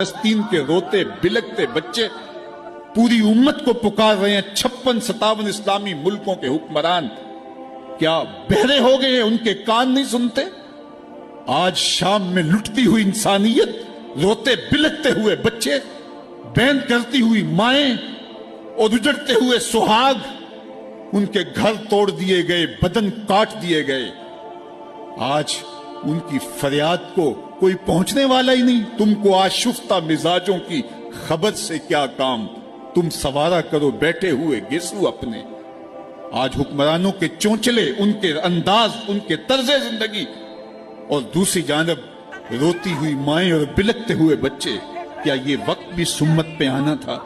فلسطین کے روتے بلکتے بچے پوری امت کو پکار رہے ہیں۔ 56-57 اسلامی ملکوں کے حکمران کیا بہرے ہو گئے ہیں؟ ان کے کان نہیں سنتے؟ آج شام میں لٹتی ہوئی انسانیت، روتے بلکتے ہوئے بچے، بین کرتی ہوئی مائیں اور اجڑتے ہوئے سہاگ، ان کے گھر توڑ دیے گئے، بدن کاٹ دیے گئے، آج ان کی فریاد کو کوئی پہنچنے والا ہی نہیں۔ تم کو آشفتہ مزاجوں کی خبر سے کیا کام؟ تم سوارا کرو بیٹھے ہوئے گیسو اپنے۔ آج حکمرانوں کے چونچلے، ان کے انداز، ان کے طرز زندگی، اور دوسری جانب روتی ہوئی مائیں اور بلکتے ہوئے بچے۔ کیا یہ وقت بھی سمت پہ آنا تھا؟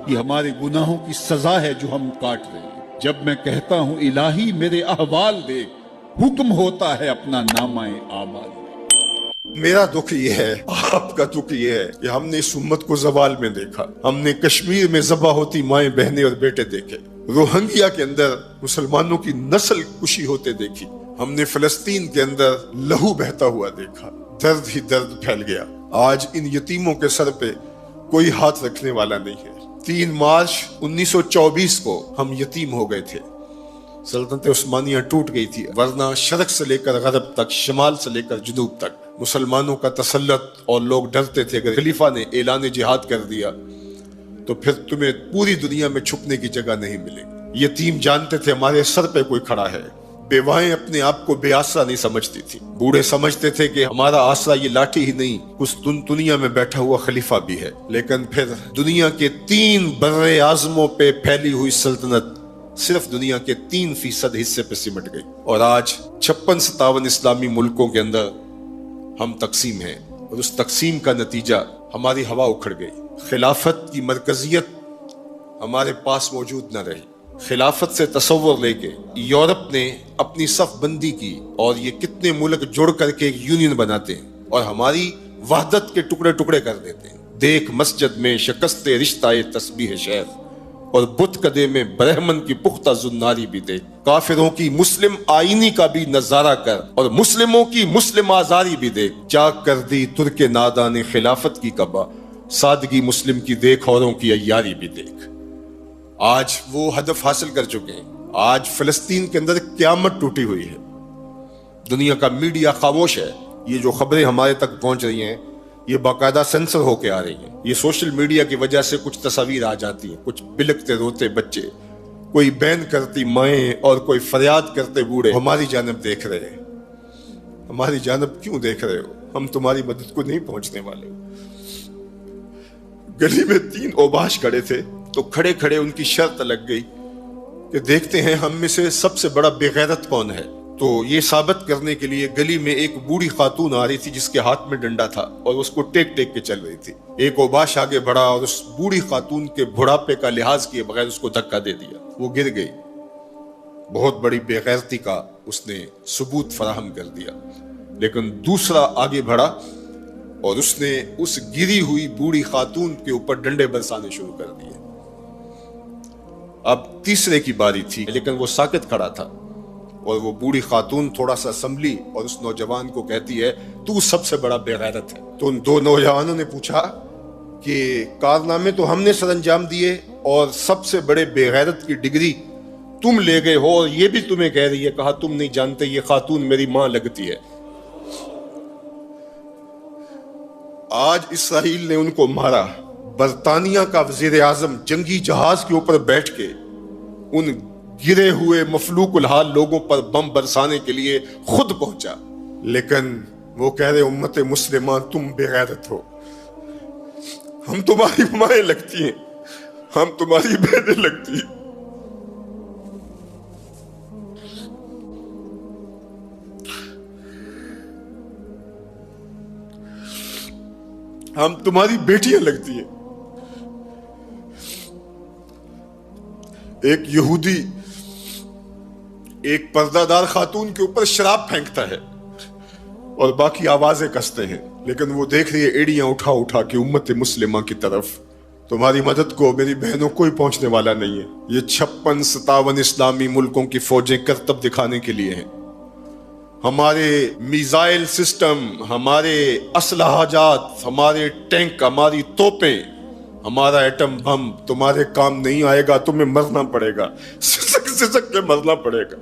یہ ہمارے گناہوں کی سزا ہے جو ہم کاٹ رہے ہیں۔ جب میں کہتا ہوں الہی میرے احوال دیکھ، حکم ہوتا ہے اپنا نامہ اعمال۔ میرا دکھ یہ ہے، آپ کا دکھ یہ ہے کہ ہم نے اس امت کو زوال میں دیکھا۔ ہم نے کشمیر میں ذبح ہوتی مائیں، بہنیں اور بیٹے دیکھے، روہنگیا کے اندر مسلمانوں کی نسل کشی ہوتے دیکھی، ہم نے فلسطین کے اندر لہو بہتا ہوا دیکھا، درد ہی درد پھیل گیا۔ آج ان یتیموں کے سر پہ کوئی ہاتھ رکھنے والا نہیں ہے۔ 3 مارچ 1924 کو ہم یتیم ہو گئے تھے، سلطنت عثمانیہ ٹوٹ گئی تھی، ورنہ شرق سے لے کر غرب تک، شمال سے لے کر جنوب تک مسلمانوں کا تسلط، اور لوگ ڈرتے تھے اگر خلیفہ نے اعلان جہاد کر دیا تو پھر تمہیں پوری دنیا میں چھپنے کی جگہ نہیں ملے گی۔ یتیم جانتے تھے ہمارے سر پہ کوئی کھڑا ہے، بیوائیں اپنے آپ کو بے آسرا نہیں سمجھتی تھی، بوڑھے سمجھتے تھے کہ ہمارا آسرا یہ لاٹھی ہی نہیں، اس دنیا میں بیٹھا ہوا خلیفہ بھی ہے۔ لیکن پھر دنیا کے 3 بر اعظموں پہ پھیلی ہوئی سلطنت صرف دنیا کے 3% حصے پہ سمٹ گئی، اور آج 56-57 اسلامی ملکوں کے اندر ہم تقسیم ہیں، اور اس تقسیم کا نتیجہ ہماری ہوا اکھڑ گئی۔ خلافت کی مرکزیت ہمارے پاس موجود نہ رہی۔ خلافت سے تصور لے کے یورپ نے اپنی صف بندی کی، اور یہ کتنے ملک جڑ کر کے ایک یونین بناتے ہیں اور ہماری وحدت کے ٹکڑے ٹکڑے کر دیتے ہیں۔ دیکھ مسجد میں شکست رشتہ تسبیح شیخ، اور بت کدے میں برہمن کی پختہ زناری بھی دیکھ۔ کافروں کی مسلم آئینی کا بھی نظارہ کر، اور مسلموں کی مسلم آزاری بھی دیکھ۔ چاک کر دی ترک نادان خلافت کی کعبہ، سادگی مسلم کی دیکھ، اوروں کی عیاری بھی دیکھ۔ آج وہ ہدف حاصل کر چکے ہیں۔ آج فلسطین کے اندر قیامت ٹوٹی ہوئی ہے، دنیا کا میڈیا خاموش ہے۔ یہ جو خبریں ہمارے تک پہنچ رہی ہیں یہ باقاعدہ سینسر ہو کے آ رہی ہیں۔ یہ سوشل میڈیا کی وجہ سے کچھ تصاویر آ جاتی ہیں، کچھ بلکتے روتے بچے، کوئی بین کرتی مائیں، اور کوئی فریاد کرتے بوڑھے ہماری جانب دیکھ رہے ہیں۔ ہماری جانب کیوں دیکھ رہے ہو؟ ہم تمہاری مدد کو نہیں پہنچنے والے۔ گلی میں 3 اوباش کھڑے تھے، تو کھڑے کھڑے ان کی شرط لگ گئی کہ دیکھتے ہیں ہم میں سے سب سے بڑا بے غیرت کون ہے۔ تو یہ ثابت کرنے کے لیے گلی میں ایک بوڑھی خاتون آ رہی تھی جس کے ہاتھ میں ڈنڈا تھا، اور اس کو ٹیک ٹیک کے چل رہی تھی۔ ایک اوباش آگے بڑھا اور اس بوڑھی خاتون کے بڑھاپے کا لحاظ کیے بغیر اس کو دھکا دے دیا، وہ گر گئی۔ بہت بڑی بے غیرتی کا اس نے ثبوت فراہم کر دیا۔ لیکن دوسرا آگے بڑھا اور اس نے اس گری ہوئی بوڑھی خاتون کے اوپر ڈنڈے برسانے شروع کر دیے۔ اب تیسرے کی باری تھی، لیکن وہ ساکت کھڑا تھا، اور وہ بوڑھی خاتون تھوڑا سا سنبھلی اور اس نوجوان کو کہتی ہے تو سب سے بڑا بے غیرت ہے۔ تو ان 2 نوجوانوں نے پوچھا کہ کارنامے تو ہم نے سر انجام دیے، اور سب سے بڑے بے غیرت کی ڈگری تم لے گئے ہو، اور یہ بھی تمہیں کہہ رہی ہے۔ کہا تم نہیں جانتے یہ خاتون میری ماں لگتی ہے۔ آج اسرائیل نے ان کو مارا۔ برطانیہ کا وزیر اعظم جنگی جہاز کے اوپر بیٹھ کے ان گرے ہوئے مفلوق الحال لوگوں پر بم برسانے کے لیے خود پہنچا، لیکن وہ کہہ رہے امت مسلمہ تم بے غیرت ہو، ہم تمہاری مائیں لگتی ہیں، ہم تمہاری بہنیں لگتی ہیں، ہم تمہاری بیٹیاں لگتی ہیں۔ ایک یہودی ایک پردہ دار خاتون کے اوپر شراب پھینکتا ہے اور باقی آوازیں کستے ہیں، لیکن وہ دیکھ رہی ہے ایڑیاں اٹھا اٹھا کے امت مسلمہ کی طرف۔ تمہاری مدد کو میری بہنوں کوئی پہنچنے والا نہیں ہے۔ یہ 56-57 اسلامی ملکوں کی فوجیں کرتب دکھانے کے لیے ہیں۔ ہمارے میزائل سسٹم، ہمارے اسلحہ جات، ہمارے ٹینک، ہماری توپیں، ہمارا ایٹم بم تمہارے کام نہیں آئے گا، تمہیں مرنا پڑے گا، سسک کے مرنا پڑے گا۔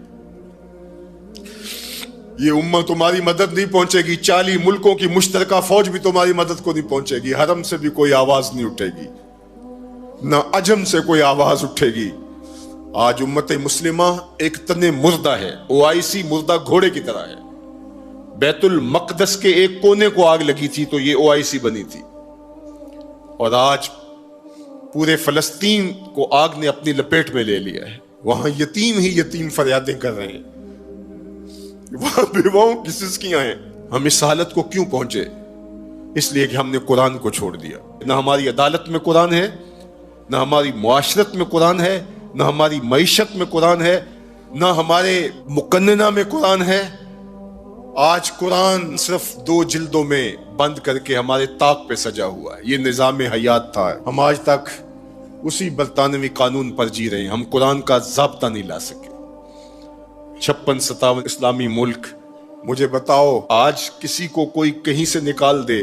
یہ امت تمہاری مدد نہیں پہنچے گی، 40 ملکوں کی مشترکہ فوج بھی تمہاری مدد کو نہیں پہنچے گی، حرم سے بھی کوئی آواز نہیں اٹھے گی، نہ عجم سے کوئی آواز اٹھے گی۔ آج امت مسلمہ ایک تن مردہ ہے، OIC مردہ گھوڑے کی طرح ہے۔ بیت المقدس کے ایک کونے کو آگ لگی تھی تو یہ OIC بنی تھی، اور آج پورے فلسطین کو آگ نے اپنی لپیٹ میں لے لیا ہے۔ وہاں یتیم ہی یتیم فریادیں کر رہے ہیں، وہاں بیواؤں کی سسکیاں ہیں۔ ہم اس حالت کو کیوں پہنچے؟ اس لیے کہ ہم نے قرآن کو چھوڑ دیا۔ نہ ہماری عدالت میں قرآن ہے، نہ ہماری معاشرت میں قرآن ہے، نہ ہماری معیشت میں قرآن ہے، نہ ہمارے مقننہ میں قرآن ہے۔ آج قرآن صرف 2 جلدوں میں بند کر کے ہمارے طاق پہ سجا ہوا ہے۔ یہ نظام حیات تھا، ہم آج تک اسی برطانوی قانون پر جی رہے ہیں، ہم قرآن کا ضابطہ نہیں لا سکے۔ 56-57 اسلامی ملک، مجھے بتاؤ آج کسی کو کوئی کہیں سے نکال دے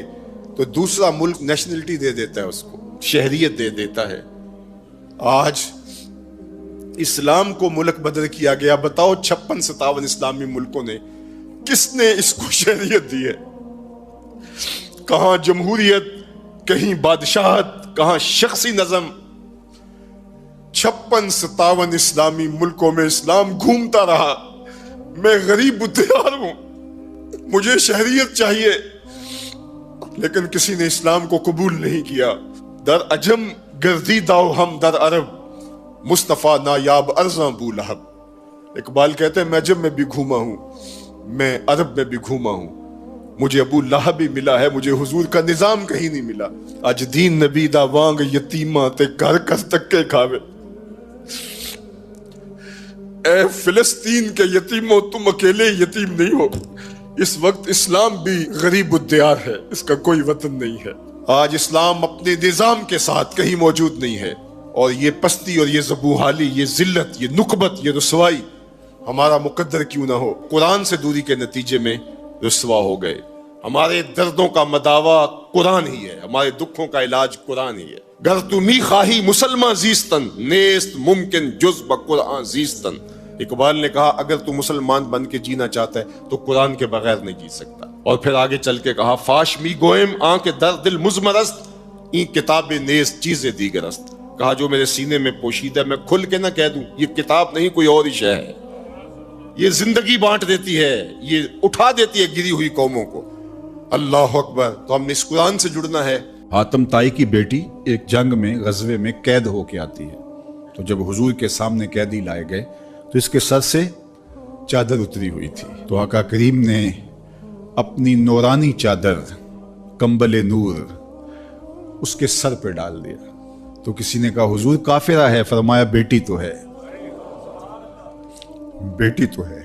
تو دوسرا ملک نیشنلٹی دے دیتا ہے، اس کو شہریت دے دیتا ہے۔ آج اسلام کو ملک بدل کیا گیا۔ بتاؤ 56-57 اسلامی ملکوں نے کس نے اس کو شہریت دی ہے؟ کہاں جمہوریت، کہیں بادشاہت، کہاں شخصی نظم۔ 56-57 اسلامی ملکوں میں اسلام گھومتا رہا۔ میں غریب بدیار ہوں، مجھے شہریت چاہیے، لیکن کسی نے اسلام کو قبول نہیں کیا۔ در عجم گردیدہ ہم در عرب، مصطفیٰ نایاب ارزاں بو لہب۔ اقبال کہتے ہیں میں عجم میں بھی گھوما ہوں، میں عرب میں بھی گھوما ہوں، مجھے ابو لہب بھی ملا ہے، مجھے حضور کا نظام کہیں نہیں ملا۔ اج دین نبی دا وانگ یتیماں تے گھر کر تکے کھاوے۔ اے فلسطین کے یتیموں، تم اکیلے یتیم نہیں ہو، اس وقت اسلام بھی غریب الدیار ہے، اس کا کوئی وطن نہیں ہے۔ آج اسلام اپنے نظام کے ساتھ کہیں موجود نہیں ہے، اور یہ پستی اور یہ زبوحالی، یہ ذلت، یہ نکبت، یہ رسوائی ہمارا مقدر کیوں نہ ہو، قرآن سے دوری کے نتیجے میں رسوا ہو گئے۔ ہمارے دردوں کا مداوا قرآن ہی ہے، ہمارے دکھوں کا علاج قرآن ہی ہے۔ گر تو می خواہی مسلمان زیستن، نیست ممکن جز بقرآن زیستن۔ اقبال نے کہا اگر تو مسلمان بن کے جینا چاہتا ہے تو قرآن کے بغیر نہیں جی سکتا۔ اور پھر آگے چل کے کہا فاش می گوئم آن کے در دل مزمرست، این کتاب نیست چیز دیگرست۔ کہا جو میرے سینے میں پوشیدہ میں کھل کے نہ کہہ دوں، یہ کتاب نہیں کوئی اور ہی شے ہے، یہ زندگی بانٹ دیتی ہے، یہ اٹھا دیتی ہے گری ہوئی قوموں کو۔ اللہ اکبر۔ تو ہم نے اس قرآن سے جڑنا ہے۔ حاتم طائی کی بیٹی ایک جنگ میں غزوے میں قید ہو کے آتی ہے، تو جب حضور کے سامنے قیدی لائے گئے تو اس کے سر سے چادر اتری ہوئی تھی، تو آقا کریم نے اپنی نورانی چادر، کمبل نور، اس کے سر پہ ڈال دیا۔ تو کسی نے کہا حضور کافرہ ہے، فرمایا بیٹی تو ہے، بیٹی تو ہے۔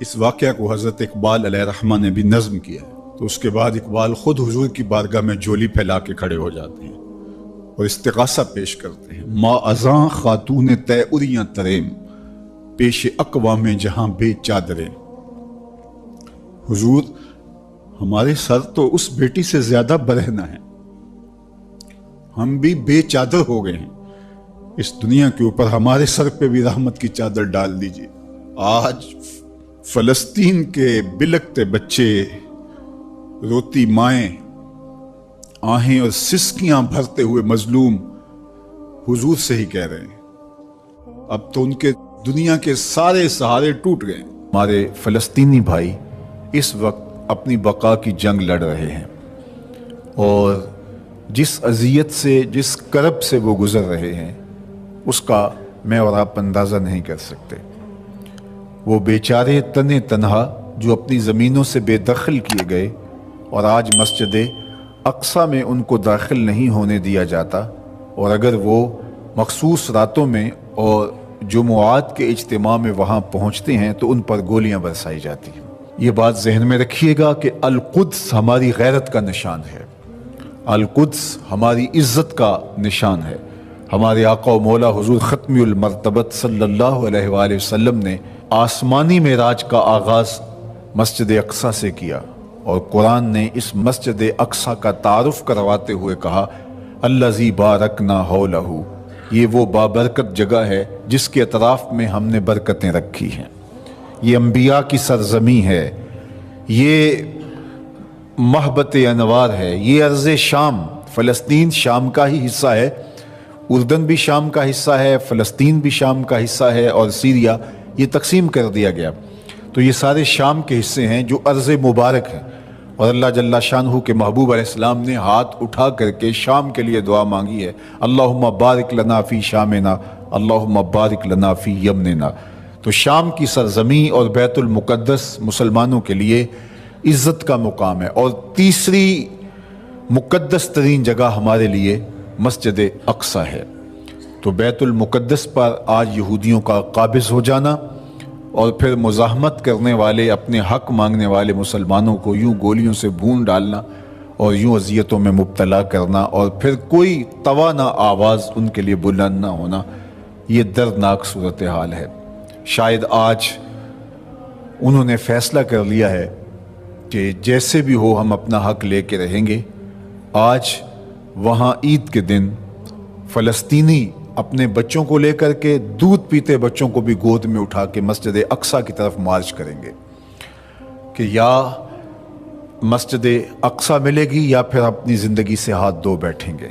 اس واقعہ کو حضرت اقبال علیہ الرحمہ نے بھی نظم کیا ہے۔ تو اس کے بعد اقبال خود حضور کی بارگاہ میں جولی پھیلا کے کھڑے ہو جاتے ہیں اور استغاثہ پیش کرتے ہیں۔ ما ازاں خاتون تیعریاں تریم، پیش اقوام جہاں بے چادریں۔ حضور ہمارے سر تو اس بیٹی سے زیادہ برہنہ ہیں، ہم بھی بے چادر ہو گئے ہیں، اس دنیا کے اوپر ہمارے سر پہ بھی رحمت کی چادر ڈال دیجیے۔ آج فلسطین کے بلکتے بچے، روتی مائیں، آہیں اور سسکیاں بھرتے ہوئے مظلوم حضور سے ہی کہہ رہے ہیں۔ اب تو ان کے دنیا کے سارے سہارے ٹوٹ گئے۔ ہمارے فلسطینی بھائی اس وقت اپنی بقا کی جنگ لڑ رہے ہیں، اور جس اذیت سے، جس کرب سے وہ گزر رہے ہیں، اس کا میں اور آپ اندازہ نہیں کر سکتے۔ وہ بیچارے تنے تنہا جو اپنی زمینوں سے بے دخل کیے گئے، اور آج مسجد اقصیٰ میں ان کو داخل نہیں ہونے دیا جاتا، اور اگر وہ مخصوص راتوں میں اور جمعات کے اجتماع میں وہاں پہنچتے ہیں تو ان پر گولیاں برسائی جاتی ہیں۔ یہ بات ذہن میں رکھیے گا کہ القدس ہماری غیرت کا نشان ہے، القدس ہماری عزت کا نشان ہے۔ ہمارے آقا و مولا حضور ختمی المرتبت صلی اللہ علیہ وآلہ وسلم نے آسمانی معراج کا آغاز مسجد اقصی سے کیا، اور قرآن نے اس مسجد اقصی کا تعارف کرواتے ہوئے کہا الذی بارکنا حولہ، یہ وہ بابرکت جگہ ہے جس کے اطراف میں ہم نے برکتیں رکھی ہیں۔ یہ انبیاء کی سرزمین ہے، یہ محبت انوار ہے، یہ ارض شام، فلسطین شام کا ہی حصہ ہے، اردن بھی شام کا حصہ ہے، فلسطین بھی شام کا حصہ ہے، اور سیریا یہ تقسیم کر دیا گیا۔ تو یہ سارے شام کے حصے ہیں جو ارض مبارک ہیں، اور اللہ جل شانہ کے محبوب علیہ السلام نے ہاتھ اٹھا کر کے شام کے لیے دعا مانگی ہے، اللہم بارک لنا فی شامنا، اللہم بارک لنا فی یمننا۔ تو شام کی سرزمین اور بیت المقدس مسلمانوں کے لیے عزت کا مقام ہے۔ اور تیسری مقدس ترین جگہ ہمارے لیے مسجد اقصی ہے۔ تو بیت المقدس پر آج یہودیوں کا قابض ہو جانا، اور پھر مزاحمت کرنے والے، اپنے حق مانگنے والے مسلمانوں کو یوں گولیوں سے بھون ڈالنا اور یوں اذیتوں میں مبتلا کرنا، اور پھر کوئی توانا آواز ان کے لیے بلند نہ ہونا، یہ دردناک صورتحال ہے۔ شاید آج انہوں نے فیصلہ کر لیا ہے کہ جیسے بھی ہو ہم اپنا حق لے کے رہیں گے۔ آج وہاں عید کے دن فلسطینی اپنے بچوں کو لے کر کے، دودھ پیتے بچوں کو بھی گود میں اٹھا کے مسجد اقصی کی طرف مارچ کریں گے کہ یا مسجد اقصی ملے گی یا پھر اپنی زندگی سے ہاتھ دھو بیٹھیں گے۔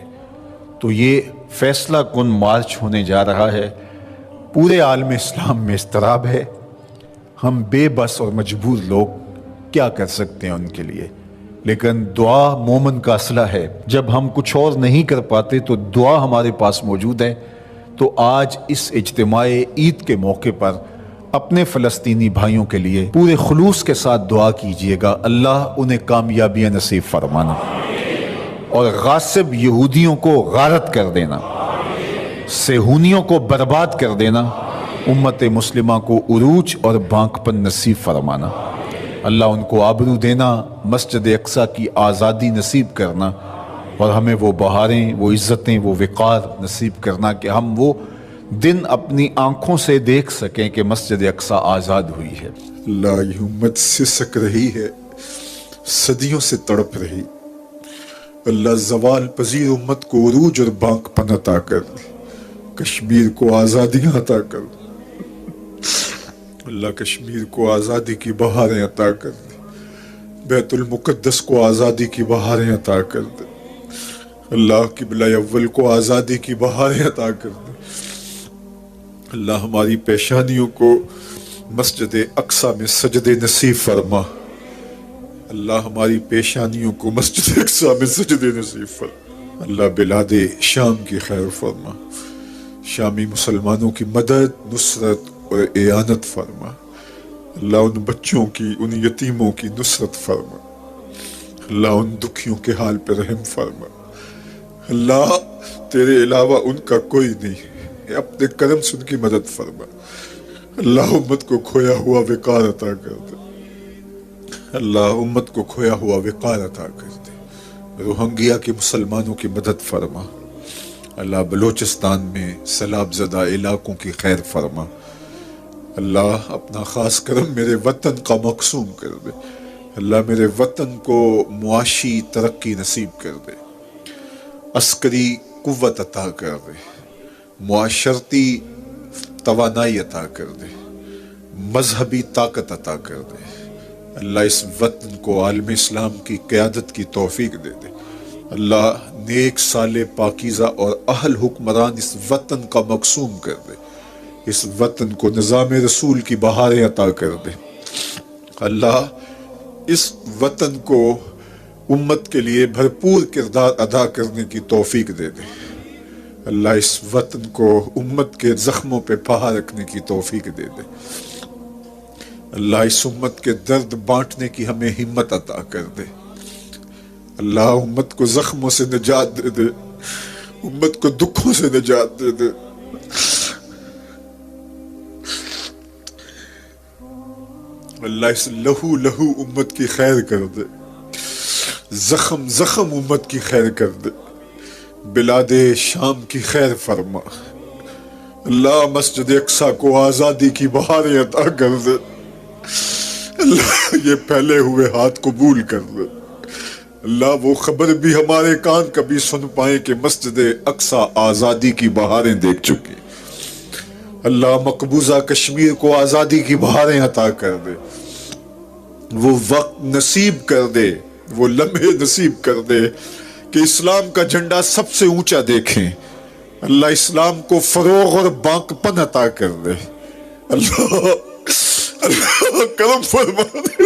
تو یہ فیصلہ کن مارچ ہونے جا رہا ہے۔ پورے عالم اسلام میں اضطراب ہے، ہم بے بس اور مجبور لوگ کیا کر سکتے ہیں ان کے لیے، لیکن دعا مومن کا اسلحہ ہے۔ جب ہم کچھ اور نہیں کر پاتے تو دعا ہمارے پاس موجود ہے۔ تو آج اس اجتماع عید کے موقع پر اپنے فلسطینی بھائیوں کے لیے پورے خلوص کے ساتھ دعا کیجیے گا، اللہ انہیں کامیابیاں نصیب فرمانا اور غاصب یہودیوں کو غارت کر دینا، صہیونیوں کو برباد کر دینا، امت مسلمہ کو عروج اور بانک پن نصیب فرمانا، اللہ ان کو آبرو دینا، مسجد اقصی کی آزادی نصیب کرنا، اور ہمیں وہ بہاریں، وہ عزتیں، وہ وقار نصیب کرنا کہ ہم وہ دن اپنی آنکھوں سے دیکھ سکیں کہ مسجد اقصی آزاد ہوئی ہے۔ اللہ یہ امت سسک رہی ہے، صدیوں سے تڑپ رہی، اللہ زوال پذیر امت کو عروج اور بانک پن عطا کر دے، کشمیر کو آزادیاں عطا کر دے، اللہ کشمیر کو آزادی کی بہاریں عطا کر دے، بیت المقدس کو آزادی کی بہاریں عطا کر دے، اللہ قبلہ اول کو آزادی کی بہاریں عطا کر دے، اللہ ہماری پیشانیوں کو مسجد اقصی میں سجدے نصیب فرما، اللہ ہماری پیشانیوں کو مسجد اقصی میں سجدے نصیب فرما، اللہ بلاد شام کی خیر فرما، شامی مسلمانوں کی مدد، نصرت اور اعانت فرما، اللہ ان بچوں کی، ان یتیموں کی نصرت فرما، اللہ ان دکھیوں کے حال پہ رحم فرما، اللہ تیرے علاوہ ان کا کوئی نہیں، اپنے کرم سے ان کی مدد فرما، اللہ امت کو کھویا ہوا وقار عطا کر دے، اللہ امت کو کھویا ہوا وقار عطا کر دے، روہنگیا کے مسلمانوں کی مدد فرما، اللہ بلوچستان میں سیلاب زدہ علاقوں کی خیر فرما، اللہ اپنا خاص کرم میرے وطن کا مقسوم کر دے، اللہ میرے وطن کو معاشی ترقی نصیب کر دے، عسکری قوت عطا کر دے، معاشرتی توانائی عطا کر دے، مذہبی طاقت عطا کر دے، اللہ اس وطن کو عالم اسلام کی قیادت کی توفیق دے دے، اللہ نیک صالح پاکیزہ اور اہل حکمران اس وطن کا مقسوم کر دے، اس وطن کو نظام رسول کی بہاریں عطا کر دے، اللہ اس وطن کو امت کے لیے بھرپور کردار ادا کرنے کی توفیق دے دے، اللہ اس وطن کو امت کے زخموں پہ پہا رکھنے کی توفیق دے دے، اللہ اس امت کے درد بانٹنے کی ہمیں ہمت عطا کر دے، اللہ امت کو زخموں سے نجات دے دے، امت کو دکھوں سے نجات دے دے، اللہ اس لہو لہو امت کی خیر کر دے، زخم زخم امت کی خیر کر دے، بلاد شام کی خیر فرما، اللہ مسجد اقصی کو آزادی کی بہاریں عطا کر دے، اللہ یہ پھیلے ہوئے ہاتھ قبول کر لے۔ اللہ وہ خبر بھی ہمارے کان کبھی سن پائیں کہ مسجد اقصی آزادی کی بہاریں دیکھ چکی۔ اللہ مقبوضہ کشمیر کو آزادی کی بہاریں عطا کر دے، وہ وقت نصیب کر دے، وہ لمحے نصیب کر دے کہ اسلام کا جھنڈا سب سے اونچا دیکھیں۔ اللہ اسلام کو فروغ اور بانک پن عطا کر دے۔ اللہ اللہ کرم فرما دے۔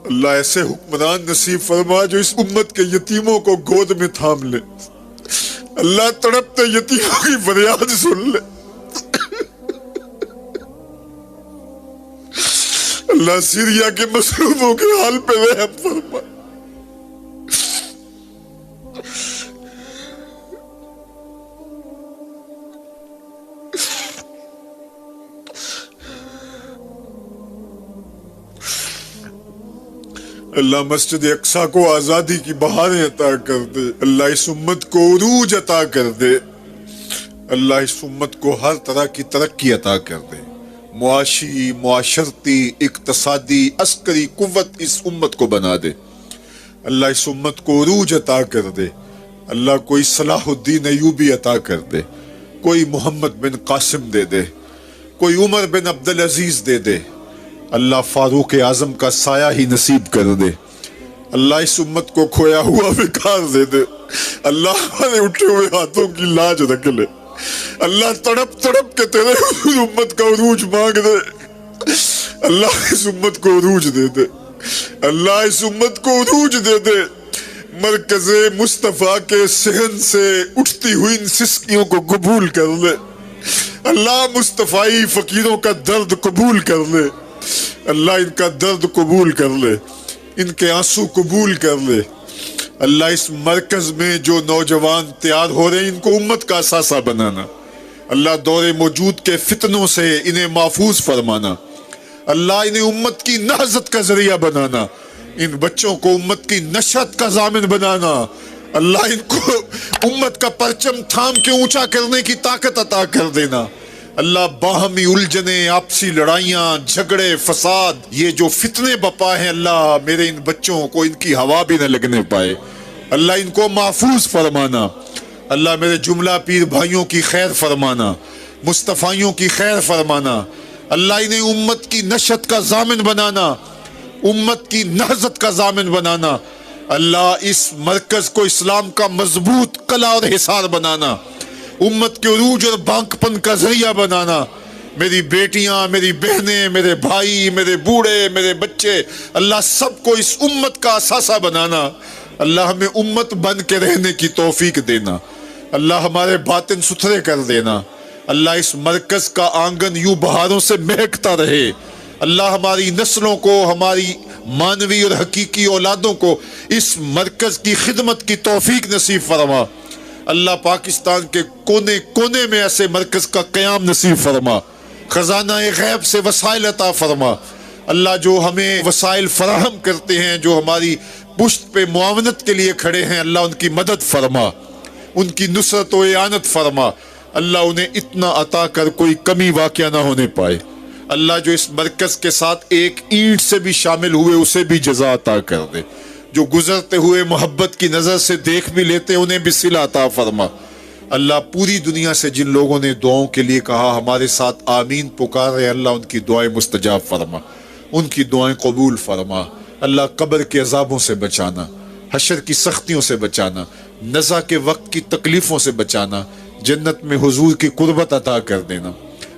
اللہ ایسے حکمران نصیب فرما جو اس امت کے یتیموں کو گود میں تھام لے۔ اللہ تڑپتے یتیموں کی فریاد سن لے۔ اللہ سیریا کے مظلوموں کے حال پہ رحم فرما۔ اللہ مسجد اقصی کو آزادی کی بہاریں عطا کر دے۔ اللہ اس امت کو عروج عطا کر دے۔ اللہ اس امت کو ہر طرح کی ترقی عطا کر دے۔ معاشی، معاشرتی، اقتصادی، عسکری قوت اس امت کو بنا دے۔ اللہ اس امت کو عروج عطا کر دے۔ اللہ کوئی صلاح الدین ایوبی عطا کر دے، کوئی محمد بن قاسم دے دے، کوئی عمر بن عبدالعزیز دے دے۔ اللہ فاروق اعظم کا سایہ ہی نصیب کر دے۔ اللہ اس امت کو کھویا ہوا وقار دے دے۔ اللہ ہمارے اٹھے ہوئے ہاتھوں کی لاج رکھ لے۔ اللہ تڑپ تڑپ کے تیرے امت کا عروج مانگ دے۔ اللہ اس امت کو عروج دے دے۔ اللہ اس امت کو عروج دے دے۔ مرکز مصطفیٰ کے صحن سے اٹھتی ہوئی ان سسکیوں کو قبول کر لے۔ اللہ مصطفی فقیروں کا درد قبول کر لے۔ اللہ ان کا درد قبول کر لے، ان کے آنسو قبول کر لے۔ اللہ اس مرکز میں جو نوجوان تیار ہو رہے ہیں ان کو امت کا اثاثہ بنانا۔ اللہ دور موجود کے فتنوں سے انہیں محفوظ فرمانا۔ اللہ انہیں امت کی نہضت کا ذریعہ بنانا۔ ان بچوں کو امت کی نشت کا ضامن بنانا۔ اللہ ان کو امت کا پرچم تھام کے اونچا کرنے کی طاقت عطا کر دینا۔ اللہ باہمی الجھنیں، آپسی لڑائیاں، جھگڑے، فساد، یہ جو فتنے بپا ہیں، اللہ میرے ان بچوں کو ان کی ہوا بھی نہ لگنے پائے۔ اللہ ان کو محفوظ فرمانا۔ اللہ میرے جملہ پیر بھائیوں کی خیر فرمانا، مصطفیوں کی خیر فرمانا۔ اللہ انہیں امت کی نشت کا ضامن بنانا، امت کی نہضت کا ضامن بنانا۔ اللہ اس مرکز کو اسلام کا مضبوط قلعہ اور حصار بنانا، امت کے عروج اور بانک پن کا ذریعہ بنانا۔ میری بیٹیاں، میری بہنیں، میرے بھائی، میرے بوڑھے، میرے بچے، اللہ سب کو اس امت کا اثاثہ بنانا۔ اللہ ہمیں امت بن کے رہنے کی توفیق دینا۔ اللہ ہمارے باطن ستھرے کر دینا۔ اللہ اس مرکز کا آنگن یوں بہاروں سے مہکتا رہے۔ اللہ ہماری نسلوں کو، ہماری مانوی اور حقیقی اولادوں کو اس مرکز کی خدمت کی توفیق نصیب فرما۔ اللہ پاکستان کے کونے کونے میں ایسے مرکز کا قیام نصیب فرما۔ خزانہ غیب سے وسائل عطا فرما۔ اللہ جو ہمیں وسائل فراہم کرتے ہیں، جو ہماری پشت پہ معاونت کے لیے کھڑے ہیں، اللہ ان کی مدد فرما، ان کی نصرت و اعانت فرما۔ اللہ انہیں اتنا عطا کر کوئی کمی واقع نہ ہونے پائے۔ اللہ جو اس مرکز کے ساتھ ایک اینٹ سے بھی شامل ہوئے اسے بھی جزا عطا کر دے۔ جو گزرتے ہوئے محبت کی نظر سے دیکھ بھی لیتے انہیں بھی صلہ عطا فرما۔ اللہ پوری دنیا سے جن لوگوں نے دعاؤں کے لیے کہا ہمارے ساتھ آمین پکار رہے، اللہ ان کی دعائیں مستجاب فرما، ان کی دعائیں قبول فرما۔ اللہ قبر کے عذابوں سے بچانا، حشر کی سختیوں سے بچانا، نزا کے وقت کی تکلیفوں سے بچانا، جنت میں حضور کی قربت عطا کر دینا۔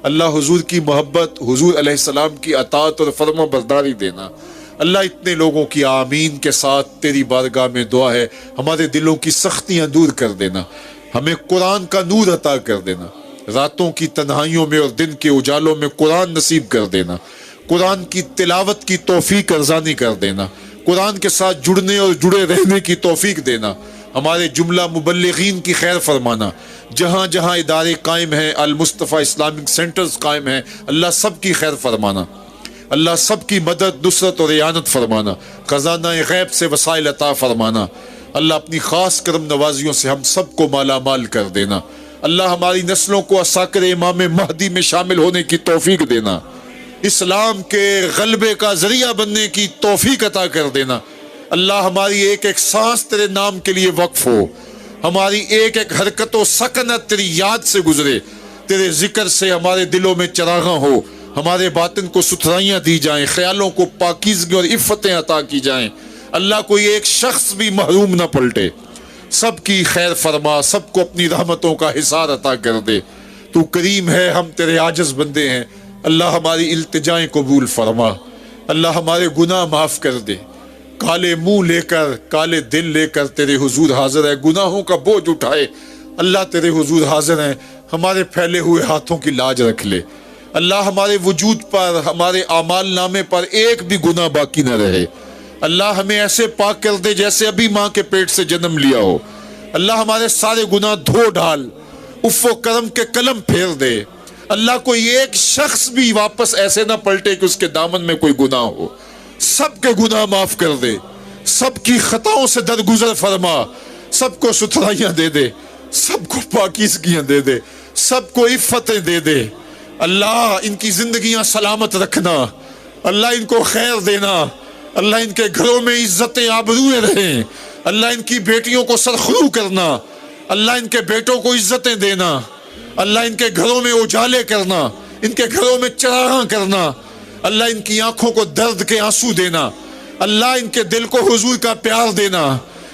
اللہ حضور کی محبت، حضور علیہ السلام کی اطاعت اور فرما برداری دینا۔ اللہ اتنے لوگوں کی آمین کے ساتھ تیری بارگاہ میں دعا ہے، ہمارے دلوں کی سختیاں دور کر دینا، ہمیں قرآن کا نور عطا کر دینا، راتوں کی تنہائیوں میں اور دن کے اجالوں میں قرآن نصیب کر دینا، قرآن کی تلاوت کی توفیق ارزانی کر دینا، قرآن کے ساتھ جڑنے اور جڑے رہنے کی توفیق دینا، ہمارے جملہ مبلغین کی خیر فرمانا، جہاں جہاں ادارے قائم ہیں، المصطفیٰ اسلامک سینٹرز قائم ہیں، اللہ سب کی خیر فرمانا۔ اللہ سب کی مدد، نصرت اور اعانت فرمانا، خزانہ غیب سے وسائل عطا فرمانا، اللہ اپنی خاص کرم نوازیوں سے ہم سب کو مالا مال کر دینا، اللہ ہماری نسلوں کو عساکر امام مہدی میں شامل ہونے کی توفیق دینا، اسلام کے غلبے کا ذریعہ بننے کی توفیق عطا کر دینا، اللہ ہماری ایک ایک سانس تیرے نام کے لیے وقف ہو، ہماری ایک ایک حرکت و سکنت تیری یاد سے گزرے، تیرے ذکر سے ہمارے دلوں میں چراغاں ہو، ہمارے باطن کو ستھرائیاں دی جائیں، خیالوں کو پاکیزگی اور عفتیں عطا کی جائیں، اللہ کوئی ایک شخص بھی محروم نہ پلٹے، سب کی خیر فرما، سب کو اپنی رحمتوں کا حصار عطا کر دے، تو کریم ہے، ہم تیرے عاجز بندے ہیں، اللہ ہماری التجائیں قبول فرما، اللہ ہمارے گناہ معاف کر دے، کالے منہ لے کر، کالے دل لے کر تیرے حضور حاضر ہے، گناہوں کا بوجھ اٹھائے، اللہ تیرے حضور حاضر ہیں، ہمارے پھیلے ہوئے ہاتھوں کی لاج رکھ لے، اللہ ہمارے وجود پر، ہمارے اعمال نامے پر ایک بھی گناہ باقی نہ رہے، اللہ ہمیں ایسے پاک کر دے جیسے ابھی ماں کے پیٹ سے جنم لیا ہو، اللہ ہمارے سارے گناہ دھو ڈال، عفو و کرم کے قلم پھیر دے، اللہ کوئی ایک شخص بھی واپس ایسے نہ پلٹے کہ اس کے دامن میں کوئی گناہ ہو، سب کے گناہ معاف کر دے، سب کی خطاؤں سے درگزر فرما، سب کو ستھرائیاں دے دے، سب کو پاکیزگیاں دے دے، سب کو عفتیں دے دے، اللہ ان کی زندگیاں سلامت رکھنا، اللہ ان کو خیر دینا، اللہ ان کے گھروں میں عزتیں آبروئیں رہیں، اللہ ان کی بیٹیوں کو سرخرو کرنا، اللہ ان کے بیٹوں کو عزتیں دینا، اللہ ان کے گھروں میں اجالے کرنا، ان کے گھروں میں چراغاں کرنا، اللہ ان کی آنکھوں کو درد کے آنسو دینا، اللہ ان کے دل کو حضور کا پیار دینا،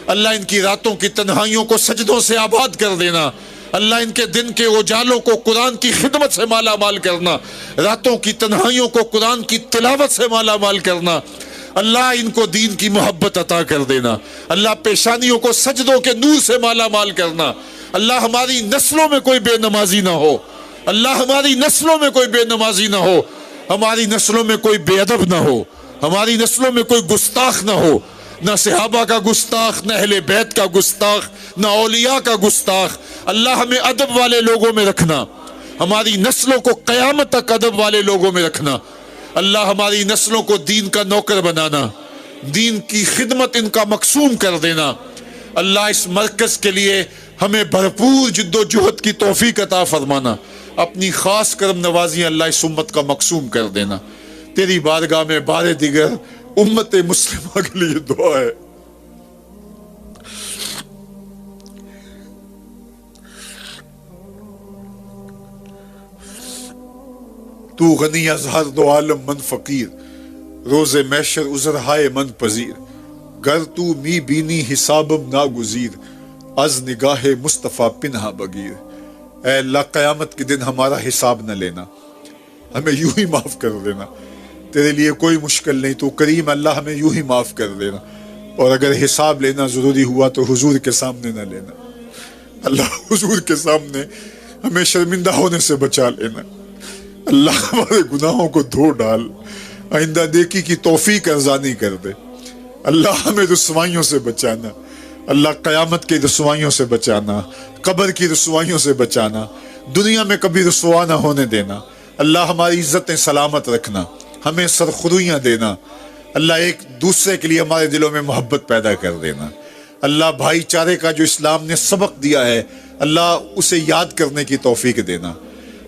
اللہ ان کی راتوں کی تنہائیوں کو سجدوں سے آباد کر دینا، اللہ ان کے دن کے اجالوں کو قرآن کی خدمت سے مالا مال کرنا، راتوں کی تنہائیوں کو قرآن کی تلاوت سے مالا مال کرنا، اللہ ان کو دین کی محبت عطا کر دینا، اللہ پیشانیوں کو سجدوں کے نور سے مالا مال کرنا، اللہ ہماری نسلوں میں کوئی بے نمازی نہ ہو، اللہ ہماری نسلوں میں کوئی بے نمازی نہ ہو، ہماری نسلوں میں کوئی بے ادب نہ ہو، ہماری نسلوں میں کوئی گستاخ نہ ہو، نہ صحابہ کا گستاخ، نہ اہل بیت کا گستاخ، نہ اولیاء کا گستاخ، اللہ ہمیں ادب والے لوگوں میں رکھنا، ہماری نسلوں کو قیامت تک ادب والے لوگوں میں رکھنا، اللہ ہماری نسلوں کو دین کا نوکر بنانا، دین کی خدمت ان کا مقصوم کر دینا، اللہ اس مرکز کے لیے ہمیں بھرپور جد و جہد کی توفیق عطا فرمانا، اپنی خاص کرم نوازیاں اللہ اس امت کا مقصوم کر دینا، تیری بارگاہ میں بار دیگر امت مسلمہ کے لیے دعا ہے، تو غنی از ہر دو عالم من فقیر، روز محشر عذر ہائے من پذیر، گر تو می بینی حسابم ناگزیر، از نگاہ مصطفیٰ پنہا بگیر، اے اللہ قیامت کے دن ہمارا حساب نہ لینا، ہمیں یوں ہی معاف کر دینا، تیرے لیے کوئی مشکل نہیں، تو کریم اللہ ہمیں یوں ہی معاف کر دینا، اور اگر حساب لینا ضروری ہوا تو حضور کے سامنے نہ لینا، اللہ حضور کے سامنے ہمیں شرمندہ ہونے سے بچا لینا، اللہ ہمارے گناہوں کو دھو ڈال، آئندہ نیکی کی توفیق ارزانی کر دے، اللہ ہمیں رسوائیوں سے بچانا، اللہ قیامت کی رسوائیوں سے بچانا، قبر کی رسوائیوں سے بچانا، دنیا میں کبھی رسوا نہ ہونے دینا، اللہ ہماری عزتیں سلامت رکھنا، ہمیں سرخرویاں دینا، اللہ ایک دوسرے کے لیے ہمارے دلوں میں محبت پیدا کر دینا، اللہ بھائی چارے کا جو اسلام نے سبق دیا ہے اللہ اسے یاد کرنے کی توفیق دینا،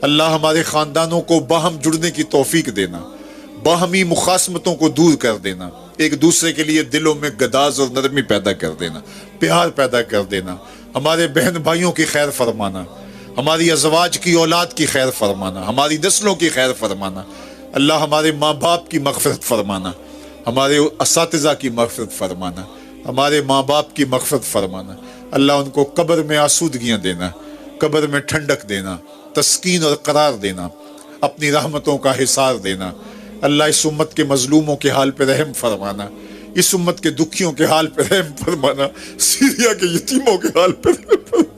اللہ ہمارے خاندانوں کو باہم جڑنے کی توفیق دینا، باہمی مخاصمتوں کو دور کر دینا، ایک دوسرے کے لیے دلوں میں گداز اور نرمی پیدا کر دینا، پیار پیدا کر دینا، ہمارے بہن بھائیوں کی خیر فرمانا، ہماری ازواج کی اولاد کی خیر فرمانا، ہماری نسلوں کی خیر فرمانا، اللہ ہمارے ماں باپ کی مغفرت فرمانا، ہمارے اساتذہ کی مغفرت فرمانا، ہمارے ماں باپ کی مغفرت فرمانا، اللہ ان کو قبر میں آسودگیاں دینا، قبر میں ٹھنڈک دینا، تسکین اور قرار دینا، اپنی رحمتوں کا حصار دینا، اللہ اس امت کے مظلوموں کے حال پہ رحم فرمانا، اس امت کے دکھیوں کے حال پہ رحم فرمانا، سیریا کے یتیموں کے حال پہ رحم فرمانا،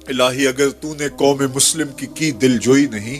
الہی اگر تو نے قوم مسلم کی دل جوئی نہیں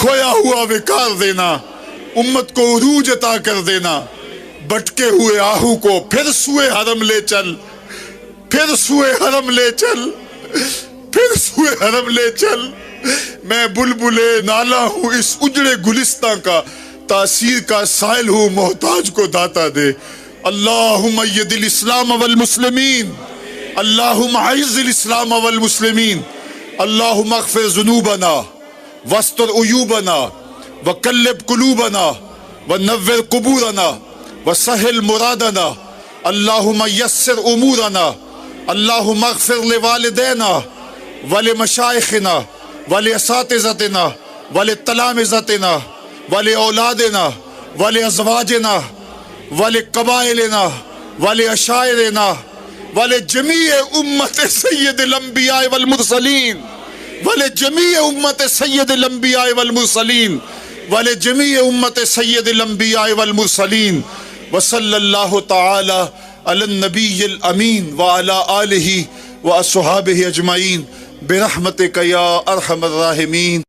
کھویا ہوا وقار دینا، امت کو عروج عطا کر دینا، بٹکے ہوئے آہو کو پھر سوئے حرم لے چل، پھر سوئے حرم لے چل، پھر سوئے حرم لے چل۔ میں بلبل نالا ہوں اس اجڑے گلستان کا، تاثیر کا سائل ہوں محتاج کو داتا دے۔ اللہم اید الاسلام والمسلمین، اللہم اعز الاسلام والمسلمین، اللہم اغفر ذنوبنا واستر عیوبنا وقلب قلوبنا ونور قبورنا وسہل مرادنا، اللہم یسر امورنا، اللہم اغفر لوالدینا ولمشائخنا ولاساتذتنا ولتلامذتنا ولأولادنا ولأزواجنا ولقبائلنا ولعشائرنا ولجمیع امت سید الانبیاء والمرسلین، ولجمیع امت سید الانبیاء والمرسلین، ولجمیع امت سید الانبیاء والمرسلین، وصلی اللہ تعالی علی النبی الامین وعلی آلہ واصحابہ اجمعین برحمتک یا ارحم الراحمین۔